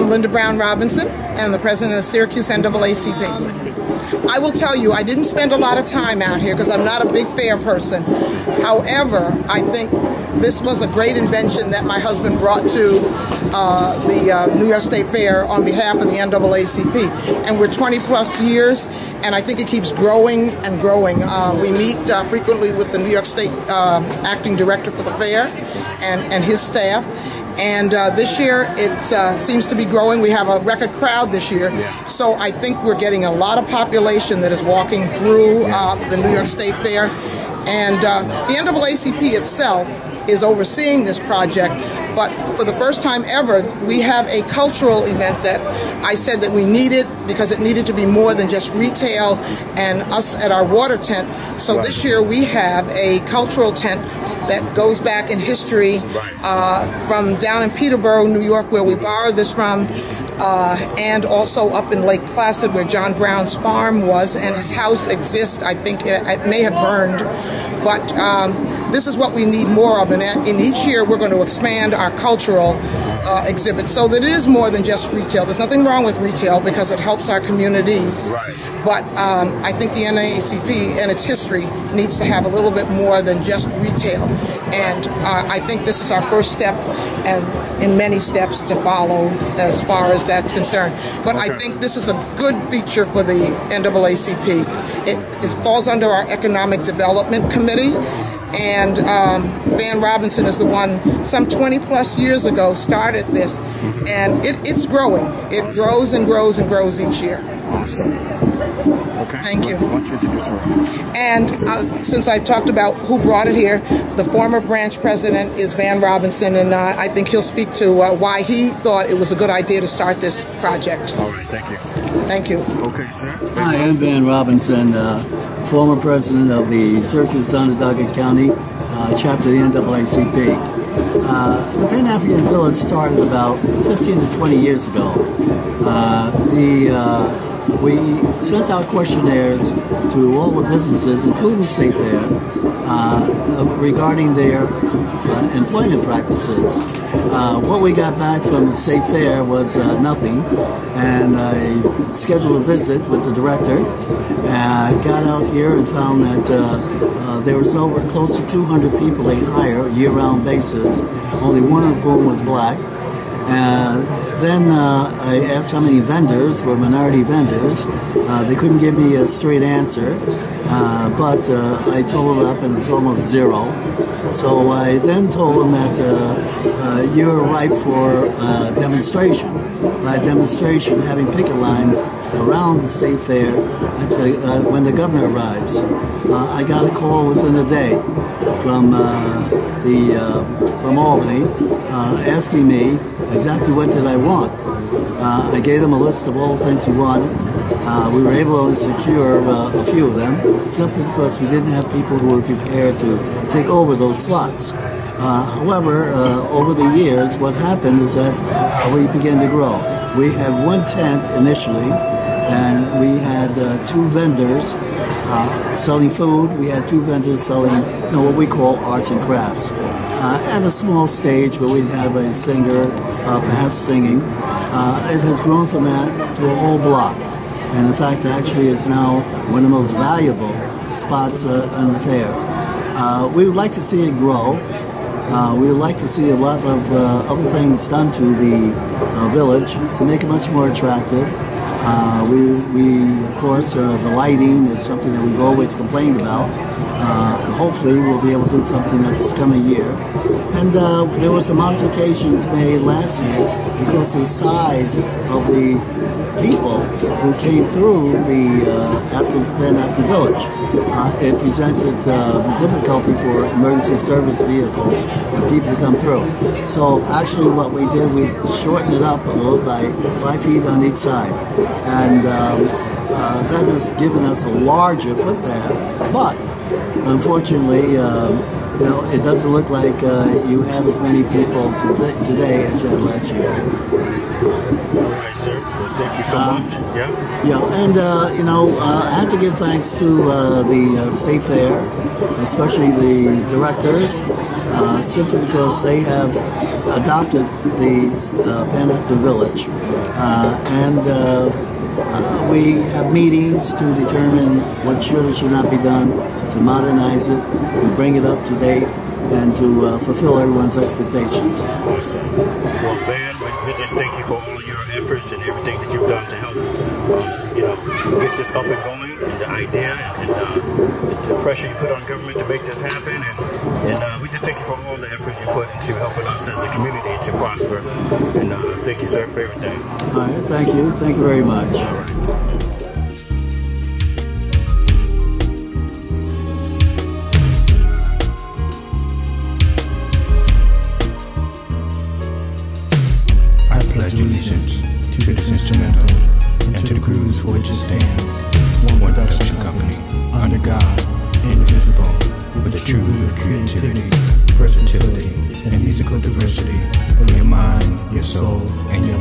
I'm Linda Brown Robinson, and the president of Syracuse NAACP. I will tell you, I didn't spend a lot of time out here because I'm not a big fair person. However, I think this was a great invention that my husband brought to the New York State Fair on behalf of the NAACP. And we're 20 plus years, and I think it keeps growing and growing. We meet frequently with the New York State acting director for the fair and his staff. And this year, it seems to be growing. We have a record crowd this year. So I think we're getting a lot of population that is walking through the New York State Fair. And the NAACP itself is overseeing this project. But for the first time ever, we have a cultural event that I said that we needed because it needed to be more than just retail and us at our water tent. So this year we have a cultural tent that goes back in history from down in Peterborough, New York, where we borrowed this from, and also up in Lake Placid, where John Brown's farm was, and his house exists. I think it may have burned, but this is what we need more of, and in each year we're going to expand our cultural exhibit so that it is more than just retail. There's nothing wrong with retail because it helps our communities, but I think the NAACP and its history needs to have a little bit more than just retail, and I think this is our first step and in many steps to follow as far as that's concerned. But I think this is a good feature for the NAACP. It falls under our Economic Development Committee, and Van Robinson is the one some 20 plus years ago started this, and it's growing. It grows and grows and grows each year. Okay. Thank you. Why don't you introduce her? And since I talked about who brought it here, the former branch president is Van Robinson, and I think he'll speak to why he thought it was a good idea to start this project. All right, thank you. Thank you. Okay, sir. Hi, I'm Van Robinson, former president of the Syracuse Onondaga County chapter of the NAACP. The Pan-African Village started about 15 to 20 years ago. We sent out questionnaires to all the businesses, including the State Fair, regarding their employment practices. What we got back from the State Fair was nothing, and I scheduled a visit with the director. I got out here and found that there was close to 200 people they hire year-round basis, only one of whom was black. Then I asked how many vendors were minority vendors. They couldn't give me a straight answer, but I totaled up and it's almost zero. So I then told them that you're ripe for demonstration. By demonstration, having picket lines around the State Fair when the governor arrives. I got a call within a day from Albany asking me exactly what did I want. I gave them a list of all the things we wanted. We were able to secure a few of them simply because we didn't have people who were prepared to take over those slots. However, over the years, what happened is that we began to grow. We had one tent initially, and we had two vendors selling food. We had two vendors selling what we call arts and crafts. And a small stage where we'd have a singer perhaps singing. It has grown from that to a whole block. And in fact, actually, it's now one of the most valuable spots on the fair. We would like to see it grow. We would like to see a lot of other things done to the village to make it much more attractive. Of course, the lighting is something that we've always complained about. Hopefully, we'll be able to do something this coming year. And there were some modifications made last year because of the size of the people who came through the Pan-African Village. It presented difficulty for emergency service vehicles and people to come through. So actually what we did, we shortened it up a little by 5 feet on each side. And that has given us a larger footpath. But unfortunately, it doesn't look like you have as many people today as you had last year. Yes, sir. Well, thank you so much. Yeah. Yeah, and I have to give thanks to the State Fair, especially the directors, simply because they have adopted the Panhandle Village, and we have meetings to determine what should or should not be done to modernize it, to bring it up to date, and to fulfill everyone's expectations. Awesome. Well, Van, we just thank you for all your efforts and everything that you've done to help, get this up and going, and the idea and the pressure you put on government to make this happen. And we just thank you for all the effort you put into helping us as a community to prosper. And thank you, sir, for everything. All right, thank you. Thank you very much. All right. Pledge allegiance to this instrumental and to the grooves for which it stands. One production company, under God, indivisible, with a true root of creativity, versatility, and musical diversity for your mind, your soul, and your